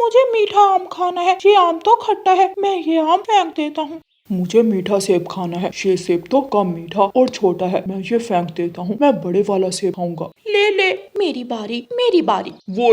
मुझे मीठा आम खाना है, ये आम तो खट्टा है, मैं ये आम फेंक देता हूँ। मुझे मीठा सेब खाना है, ये सेब तो कम मीठा और छोटा है, मैं ये फेंक देता हूँ, मैं बड़े वाला सेब खाऊंगा। ले ले, मेरी बारी मेरी बारी। वो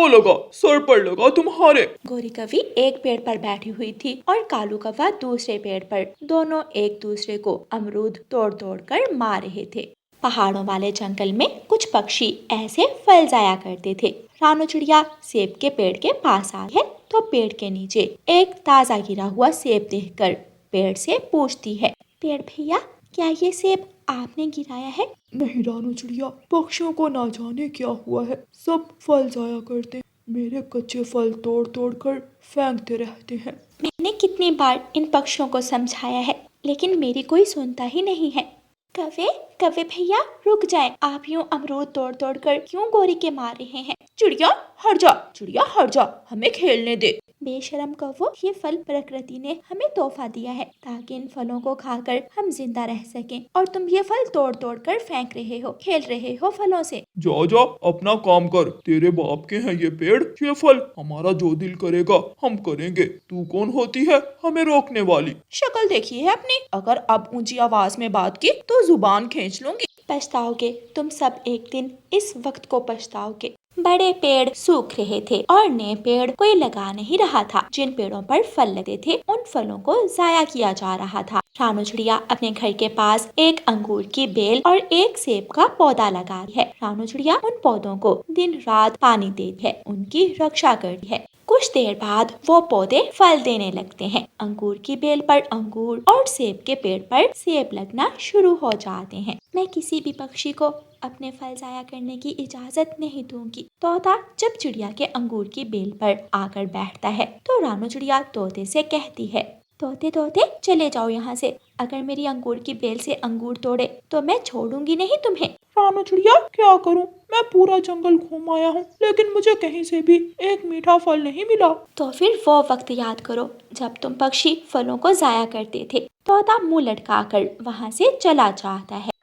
लगा, सर पर लगा तुम्हारे। गोरी कौवी एक पेड़ पर बैठी हुई थी और कालू कौवा दूसरे पेड़ पर। दोनों एक दूसरे को अमरूद तोड़ तोड़ कर मार रहे थे। पहाड़ों वाले जंगल में कुछ पक्षी ऐसे फल जाया करते थे। रानू चिड़िया सेब के पेड़ के पास आई है तो पेड़ के नीचे एक ताजा गिरा हुआ सेब देखकर पेड़ से पूछती है, पेड़ भैया क्या ये सेब आपने गिराया है? नहीं रानू चिड़िया, पक्षियों को ना जाने क्या हुआ है, सब फल जाया करते हैं, मेरे कच्चे फल तोड़ तोड़ कर फेंकते रहते हैं। मैंने कितनी बार इन पक्षियों को समझाया है लेकिन मेरी कोई सुनता ही नहीं है। कौवे कौवे भैया रुक जाएं, आप यूं अमरूद तोड़ तोड़ कर क्यों गोरी के मार रहे हैं? चिड़िया हट जा, हमें खेलने दे। बेशरम कौवो, ये फल प्रकृति ने हमें तोहफा दिया है ताकि इन फलों को खाकर हम जिंदा रह सकें, और तुम ये फल तोड़ तोड़ कर फेंक रहे हो, खेल रहे हो फलों से। जा अपना काम कर, तेरे बाप के हैं ये पेड़ ये फल, हमारा जो दिल करेगा हम करेंगे, तू कौन होती है हमें रोकने वाली? शक्ल देखी है अपनी, अगर अब ऊंची आवाज में बात की तो जुबान खींच लूंगी। पछताओगे, तुम सब एक दिन इस वक्त को पछताओगे। बड़े पेड़ सूख रहे थे और नए पेड़ कोई लगा नहीं रहा था। जिन पेड़ों पर फल लगे थे उन फलों को जाया किया जा रहा था। रानू चिड़िया अपने घर के पास एक अंगूर की बेल और एक सेब का पौधा लगा रही है। रानू चिड़िया उन पौधों को दिन रात पानी देती है, उनकी रक्षा करती है। कुछ देर बाद वो पौधे फल देने लगते हैं। अंगूर की बेल पर अंगूर और सेब के पेड़ पर सेब लगना शुरू हो जाते हैं। मैं किसी भी पक्षी को अपने फल जाया करने की इजाजत नहीं दूंगी। तोता जब चिड़िया के अंगूर की बेल पर आकर बैठता है तो रानू चिड़िया तोते से कहती है, तोते तोते चले जाओ यहाँ से, अगर मेरी अंगूर की बेल से अंगूर तोड़े तो मैं छोड़ूंगी नहीं तुम्हें। रानू चिड़िया क्या करूं, मैं पूरा जंगल घूम आया हूँ लेकिन मुझे कहीं से भी एक मीठा फल नहीं मिला। तो फिर वो वक्त याद करो जब तुम पक्षी फलों को जाया करते थे। तोता मुंह लटकाकर वहाँ से चला जाता है।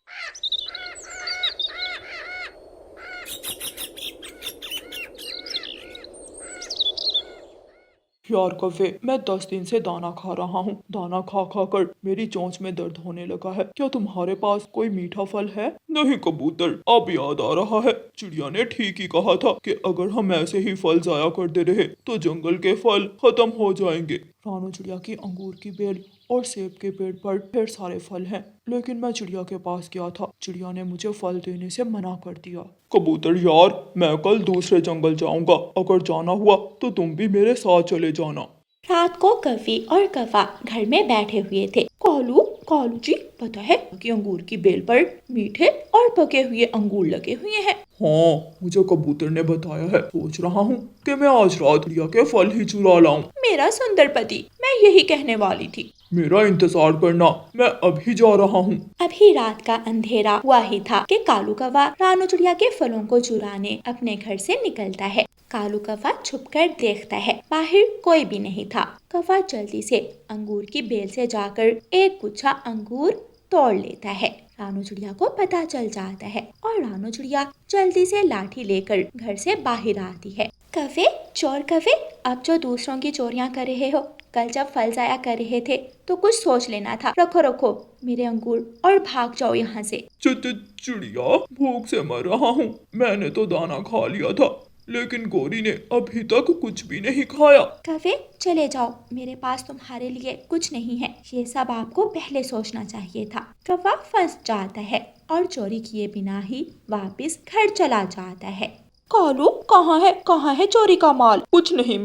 यार कौवे, मैं 10 दिन से दाना खा रहा हूँ, दाना खा खा कर मेरी चोंच में दर्द होने लगा है, क्या तुम्हारे पास कोई मीठा फल है? नहीं कबूतर, अब याद आ रहा है, चिड़िया ने ठीक ही कहा था कि अगर हम ऐसे ही फल जाया करते रहे तो जंगल के फल खत्म हो जाएंगे। रानू चिड़िया की अंगूर की बेल और सेब के पेड़ पर ढेर सारे फल हैं, लेकिन मैं चिड़िया के पास गया था, चिड़िया ने मुझे फल देने से मना कर दिया। कबूतर यार, मैं कल दूसरे जंगल जाऊंगा, अगर जाना हुआ तो तुम भी मेरे साथ चले जाना। रात को कौवी और कौवा घर में बैठे हुए थे। कालू जी, पता है कि अंगूर की बेल पर मीठे और पके हुए अंगूर लगे हुए हैं? हाँ, मुझे कबूतर ने बताया है, सोच रहा हूँ कि मैं आज रात चिड़िया के फल ही चुरा लाऊं। मेरा सुंदर पति, मैं यही कहने वाली थी। मेरा इंतजार करना, मैं अभी जा रहा हूँ। अभी रात का अंधेरा हुआ ही था कि कालू कौवा रानू चिड़िया के फलों को चुराने अपने घर से निकलता है। कालू कौवा छुपकर देखता है, बाहर कोई भी नहीं था। कौवा जल्दी से अंगूर की बेल से जाकर एक गुच्छा अंगूर तोड़ लेता है। रानू चिड़िया को पता चल जाता है और रानू चिड़िया जल्दी से लाठी लेकर घर से बाहर आती है। कौवे, चोर कौवे, अब जो दूसरों की चोरियां कर रहे हो, कल जब फल जाया कर रहे थे तो कुछ सोच लेना था। रखो मेरे अंगूर और भाग जाओ यहाँ से। चिड़िया, भूख से मर रहा हूँ, मैंने तो दाना खा लिया था, लेकिन गोरी ने अभी तक कुछ भी नहीं खाया। कौवे चले जाओ, मेरे पास तुम्हारे लिए कुछ नहीं है, ये सब आपको पहले सोचना चाहिए था। कौवा फंस जाता है और चोरी किए बिना ही वापस घर चला जाता है। कालू, कहाँ है चोरी का माल? कुछ नहीं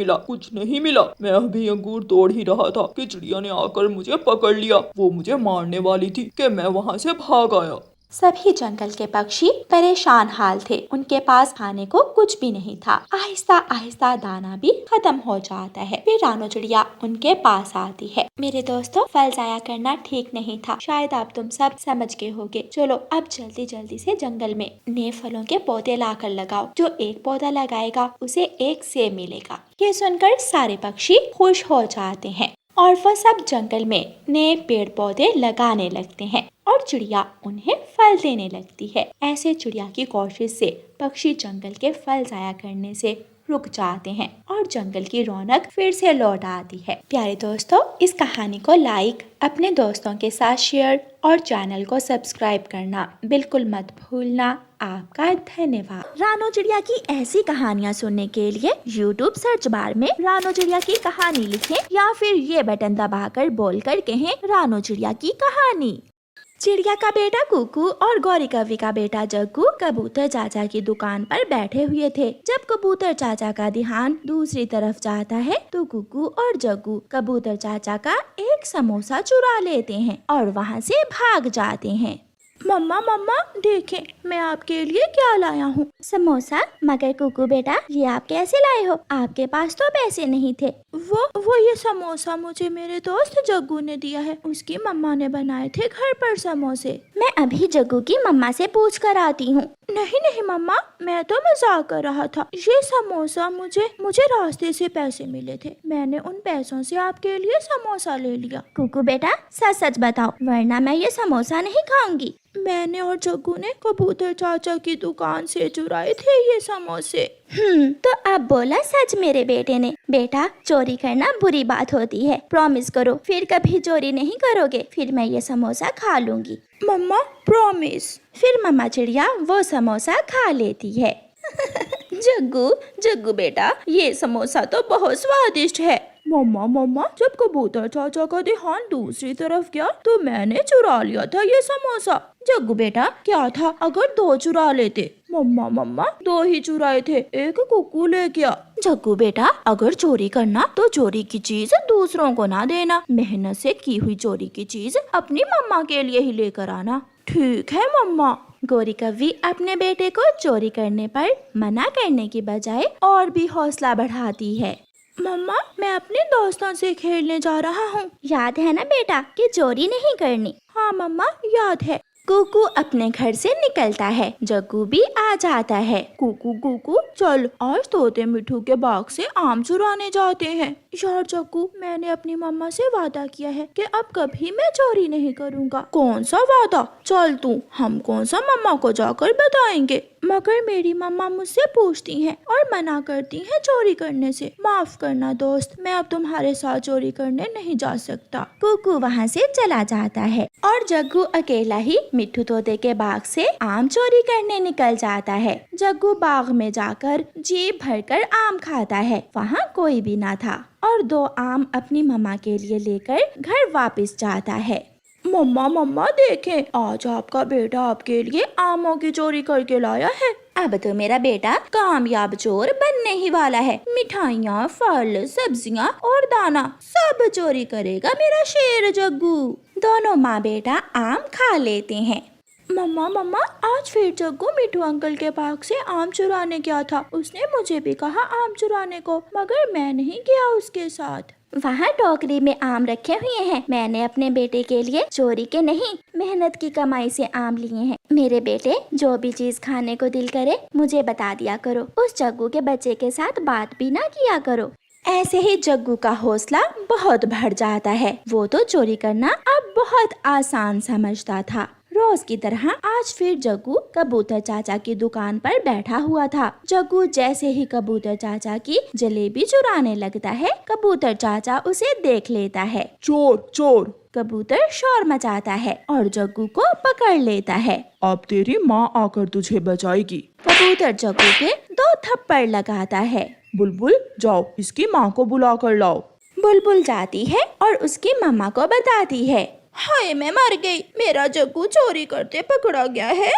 मिला, मैं अभी अंगूर तोड़ ही रहा था कि चिड़िया ने आकर मुझे पकड़ लिया, वो मुझे मारने वाली थी कि मैं वहाँ से भाग आया। सभी जंगल के पक्षी परेशान हाल थे, उनके पास खाने को कुछ भी नहीं था। आहिस्ता आहिस्ता दाना भी खत्म हो जाता है। फिर रानू चिड़िया उनके पास आती है। मेरे दोस्तों, फल जाया करना ठीक नहीं था, शायद आप तुम सब समझ गए होगे। चलो अब जल्दी जल्दी से जंगल में नए फलों के पौधे लाकर लगाओ, जो एक पौधा लगाएगा उसे एक सेब मिलेगा। ये सुनकर सारे पक्षी खुश हो जाते हैं और वह सब जंगल में नए पेड़ पौधे लगाने लगते हैं और चिड़िया उन्हें फल देने लगती है। ऐसे चिड़िया की कोशिश से पक्षी जंगल के फल जाया करने से रुक जाते हैं और जंगल की रौनक फिर से लौट आती है। प्यारे दोस्तों, इस कहानी को लाइक, अपने दोस्तों के साथ शेयर और चैनल को सब्सक्राइब करना बिल्कुल मत भूलना। आपका धन्यवाद। रानो चिड़िया की ऐसी कहानियाँ सुनने के लिए YouTube सर्च बार में रानो चिड़िया की कहानी लिखें या फिर ये बटन दबाकर बोलकर कहें रानो चिड़िया की कहानी। चिड़िया का बेटा कुकू और गौरी कवि का बेटा जग्गू कबूतर चाचा की दुकान पर बैठे हुए थे। जब कबूतर चाचा का ध्यान दूसरी तरफ जाता है तो कुकू और जग्गू कबूतर चाचा का एक समोसा चुरा लेते हैं और वहाँ से भाग जाते हैं। मम्मा मम्मा देखें, मैं आपके लिए क्या लाया हूँ। समोसा? मगर कुकू बेटा, ये आप कैसे लाए हो? आपके पास तो पैसे नहीं थे। वो ये समोसा मुझे मेरे दोस्त जग्गू ने दिया है। उसकी मम्मा ने बनाए थे घर पर समोसे। मैं अभी जग्गू की मम्मा से पूछ कर आती हूँ। नहीं नहीं मम्मा, मैं तो मजाक कर रहा था। ये समोसा मुझे रास्ते से पैसे मिले थे। मैंने उन पैसों से आपके लिए समोसा ले लिया। कुकू बेटा, सच सच बताओ, वरना मैं ये समोसा नहीं खाऊंगी। मैंने और जग्गू ने कबूतर चाचा की दुकान से चुराए थे ये समोसे। तो अब बोला सच मेरे बेटे ने। बेटा, चोरी करना बुरी बात होती है। प्रॉमिस करो, फिर कभी चोरी नहीं करोगे। फिर मैं ये समोसा खा लूंगी। मम्मा प्रॉमिस। फिर मम्मा चिड़िया वो समोसा खा लेती है। जग्गू बेटा, ये समोसा तो बहुत स्वादिष्ट है। मम्मा, जब कबूतर चाचा का ध्यान दूसरी तरफ गया तो मैंने चुरा लिया था ये समोसा। जग्गू बेटा, क्या था अगर 2 चुरा लेते? मम्मा 2 ही चुराए थे, एक कुकू ले गया। जग्गू बेटा, अगर चोरी करना तो चोरी की चीज दूसरों को ना देना। मेहनत से की हुई चोरी की चीज अपनी मम्मा के लिए ही लेकर आना। ठीक है मम्मा। गौरी कवि अपने बेटे को चोरी करने पर मना करने की बजाय और भी हौसला बढ़ाती है। मम्मा, मैं अपने दोस्तों से खेलने जा रहा हूँ। याद है ना बेटा कि चोरी नहीं करनी? हाँ मम्मा, याद है। कुकू अपने घर से निकलता है। जग्गू भी आ जाता है। कुकू चल, आज तोते मिठू के बाग से आम चुराने जाते हैं। यार जग्गू, मैंने अपनी मम्मा से वादा किया है कि अब कभी मैं चोरी नहीं करूँगा। कौन सा वादा? चल तू, हम कौन सा मम्मा को जाकर बताएंगे। मगर मेरी मम्मा मुझसे पूछती हैं और मना करती हैं चोरी करने से। माफ करना दोस्त, मैं अब तुम्हारे साथ चोरी करने नहीं जा सकता। कुकू वहाँ से चला जाता है और जग्गू अकेला ही मिट्ठू तोते के बाग से आम चोरी करने निकल जाता है। जग्गू बाग में जाकर जी भरकर आम खाता है। वहाँ कोई भी ना था और 2 आम अपनी मम्मा के लिए लेकर घर वापस जाता है। मम्मा देखें, आज आपका बेटा आपके लिए आमों की चोरी करके लाया है। अब तो मेरा बेटा कामयाब चोर बनने ही वाला है। मिठाइयाँ, फल, सब्जियाँ और दाना सब चोरी करेगा मेरा शेर जग्गू। दोनों माँ बेटा आम खा लेते हैं। मम्मा, आज फिर जग्गू मिठू अंकल के बाग से आम चुराने गया था। उसने मुझे भी कहा आम चुराने को, मगर मैं नहीं गया उसके साथ। वहाँ टोकरी में आम रखे हुए हैं। मैंने अपने बेटे के लिए चोरी के नहीं, मेहनत की कमाई से आम लिए हैं। मेरे बेटे, जो भी चीज खाने को दिल करे मुझे बता दिया करो। उस जग्गू के बच्चे के साथ बात भी ना किया करो। ऐसे ही जग्गू का हौसला बहुत बढ़ जाता है। वो तो चोरी करना अब बहुत आसान समझता था। रोज की तरह आज फिर जग्गू कबूतर चाचा की दुकान पर बैठा हुआ था। जग्गू जैसे ही कबूतर चाचा की जलेबी चुराने लगता है, कबूतर चाचा उसे देख लेता है। चोर। कबूतर शोर मचाता है और जग्गू को पकड़ लेता है। अब तेरी माँ आकर तुझे बचाएगी। कबूतर जग्गू के 2 थप्पड़ लगाता है। बुलबुल, जाओ इसकी माँ को बुला कर लाओ। बुलबुल जाती है और उसकी मम्मा को बताती है। हाय, मैं मर गई, मेरा जग्गू चोरी करते पकड़ा गया है।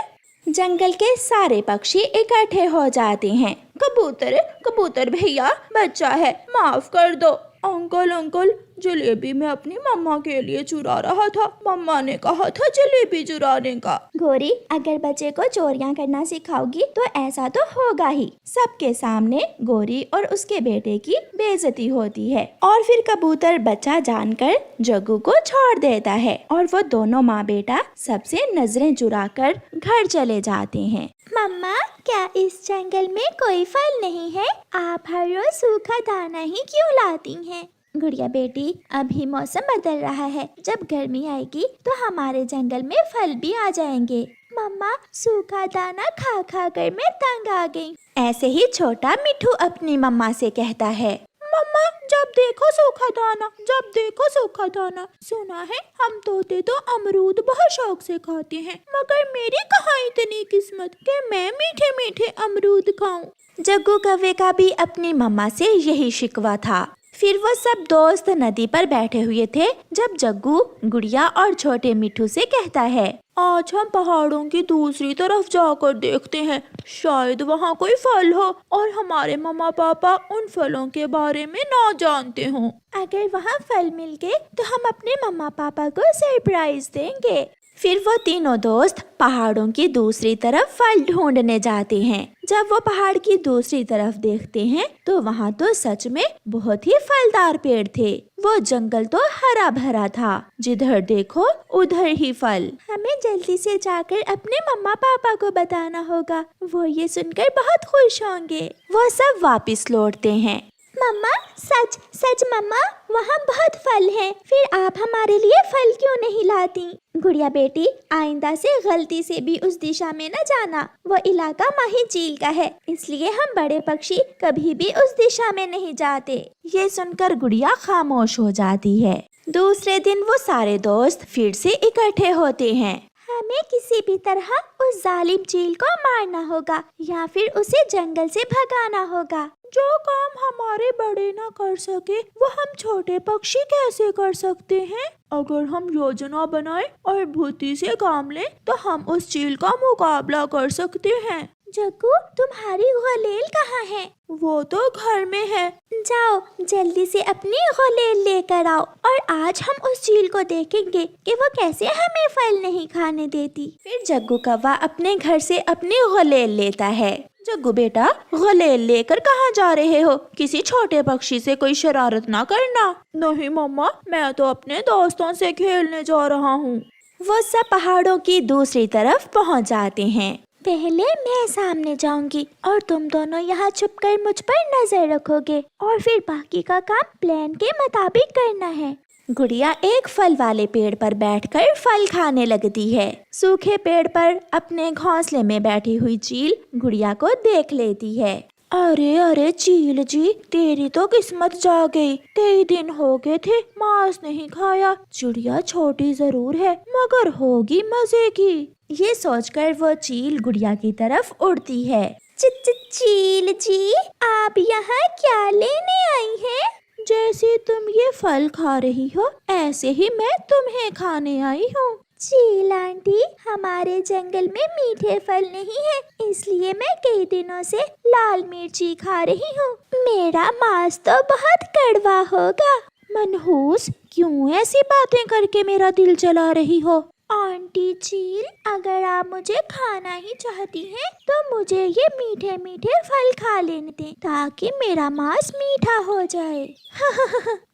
जंगल के सारे पक्षी इकट्ठे हो जाते हैं। कबूतर भैया, बच्चा है, माफ कर दो। अंकल, जलेबी मैं अपनी मम्मा के लिए चुरा रहा था। मम्मा ने कहा था जलेबी चुराने का। गोरी, अगर बच्चे को चोरियां करना सिखाओगी तो ऐसा तो होगा ही। सबके सामने गोरी और उसके बेटे की बेइज्जती होती है और फिर कबूतर बच्चा जानकर जग्गू को छोड़ देता है और वो दोनों माँ बेटा सबसे नजरें चुराकर घर चले जाते हैं। मम्मा, क्या इस जंगल में कोई फल नहीं है? आप हर रोज सूखा दाना ही क्यों लाती हैं? गुड़िया बेटी, अभी मौसम बदल रहा है। जब गर्मी आएगी तो हमारे जंगल में फल भी आ जाएंगे। मम्मा सूखा दाना खा खा कर मैं तंग आ गई। ऐसे ही छोटा मिठू अपनी मम्मा से कहता है, मम्मा जब देखो सूखा दाना, जब देखो सूखा दाना। सुना है हम तोते तो अमरूद बहुत शौक से खाते हैं, मगर मेरी कहाँ इतनी किस्मत कि मैं मीठे मीठे अमरूद खाऊं। जग्गू कौवे का भी अपनी मम्मा से यही शिकवा था। फिर वो सब दोस्त नदी पर बैठे हुए थे जब जग्गू गुड़िया और छोटे मिठू से कहता है, आज हम पहाड़ों की दूसरी तरफ जाकर देखते हैं, शायद वहाँ कोई फल हो और हमारे मम्मा पापा उन फलों के बारे में ना जानते हों। अगर वहाँ फल मिल गए तो हम अपने मम्मा पापा को सरप्राइज देंगे। फिर वो तीनों दोस्त पहाड़ों की दूसरी तरफ फल ढूंढने जाते हैं। जब वो पहाड़ की दूसरी तरफ देखते हैं तो वहाँ तो सच में बहुत ही फलदार पेड़ थे। वो जंगल तो हरा भरा था, जिधर देखो उधर ही फल। हमें जल्दी से जाकर अपने मम्मा पापा को बताना होगा, वो ये सुनकर बहुत खुश होंगे। वो सब वापस लौटते हैं। मम्मा सच सच मम्मा, वहाँ बहुत फल हैं। फिर आप हमारे लिए फल क्यों नहीं लाती? गुड़िया बेटी, आइंदा से गलती से भी उस दिशा में न जाना। वो इलाका माही झील का है, इसलिए हम बड़े पक्षी कभी भी उस दिशा में नहीं जाते। ये सुनकर गुड़िया खामोश हो जाती है। दूसरे दिन वो सारे दोस्त फिर से इकट्ठे होते हैं। हमें किसी भी तरह उस जालिम चील को मारना होगा या फिर उसे जंगल से भगाना होगा। जो काम हमारे बड़े ना कर सके वो हम छोटे पक्षी कैसे कर सकते हैं? अगर हम योजना बनाएं और बुद्धि से काम लें तो हम उस चील का मुकाबला कर सकते हैं। जग्गू, तुम्हारी गुलेल कहाँ है? वो तो घर में है। जाओ जल्दी से अपनी गुलेल लेकर आओ और आज हम उस चील को देखेंगे कि वो कैसे हमें फल नहीं खाने देती। फिर जग्गू कौवा अपने घर से अपनी गुलेल लेता है। जग्गू बेटा, गुलेल लेकर कहाँ जा रहे हो? किसी छोटे पक्षी से कोई शरारत ना करना। नहीं मम्मा, मैं तो अपने दोस्तों से खेलने जा रहा हूँ। वो सब पहाड़ों की दूसरी तरफ पहुँच जाते हैं। पहले मैं सामने जाऊंगी और तुम दोनों यहाँ छुपकर मुझ पर नजर रखोगे और फिर बाकी का काम प्लान के मुताबिक करना है। गुड़िया एक फल वाले पेड़ पर बैठकर फल खाने लगती है। सूखे पेड़ पर अपने घोंसले में बैठी हुई चील गुड़िया को देख लेती है। अरे अरे चील जी, तेरी तो किस्मत जा गई। कई दिन हो गए थे मांस नहीं खाया। चिड़िया छोटी जरूर है मगर होगी मजे की। ये सोचकर वो चील गुड़िया की तरफ उड़ती है। चील जी, आप यहाँ क्या लेने आई हैं? जैसे तुम ये फल खा रही हो ऐसे ही मैं तुम्हें खाने आई हूँ। चील आंटी, हमारे जंगल में मीठे फल नहीं है, इसलिए मैं कई दिनों से लाल मिर्ची खा रही हूँ। मेरा मांस तो बहुत कड़वा होगा। मनहूस, क्यों ऐसी बातें करके मेरा दिल जला रही हो? आंटी चील, अगर आप मुझे खाना ही चाहती हैं तो मुझे ये मीठे मीठे फल खा लेने दें ताकि मेरा मांस मीठा हो जाए।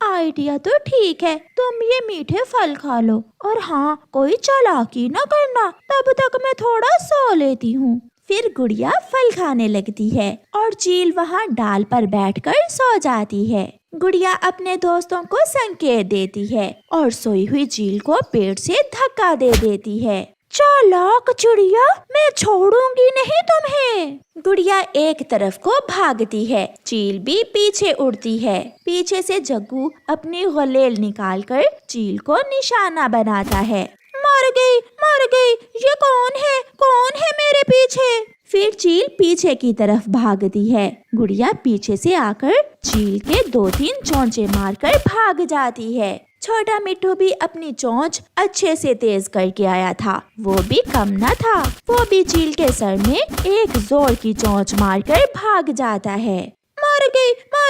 आइडिया तो ठीक है, तुम ये मीठे फल खा लो और हाँ, कोई चालाकी न करना, तब तक मैं थोड़ा सो लेती हूँ। फिर गुड़िया फल खाने लगती है और चील वहाँ डाल पर बैठकर सो जाती है। गुड़िया अपने दोस्तों को संकेत देती है और सोई हुई चील को पेड़ से धक्का दे देती है। चालाक चिड़िया, मैं छोड़ूंगी नहीं तुम्हें। गुड़िया एक तरफ को भागती है, चील भी पीछे उड़ती है। पीछे से जग्गू अपनी गुलेल निकालकर चील को निशाना बनाता है। मर गई, ये कौन है मेरे पीछे? फिर चील पीछे की तरफ भागती है। गुड़िया पीछे से आकर चील के 2-3 चोंचे मारकर भाग जाती है। छोटा मिट्ठू भी अपनी चोंच अच्छे से तेज करके आया था, वो भी कम न था। वो भी चील के सर में एक जोर की चोंच मारकर भाग जाता है। मर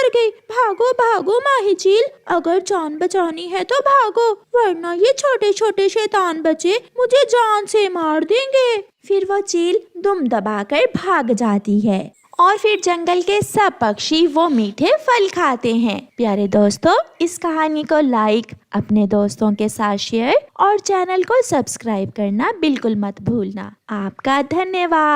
गई, भागो माही चील, अगर जान बचानी है तो भागो, वरना ये छोटे छोटे शैतान बच्चे मुझे जान से मार देंगे। फिर वो चील दुम दबाकर भाग जाती है और फिर जंगल के सब पक्षी वो मीठे फल खाते हैं। प्यारे दोस्तों, इस कहानी को लाइक, अपने दोस्तों के साथ शेयर और चैनल को सब्सक्राइब करना बिल्कुल मत भूलना। आपका धन्यवाद।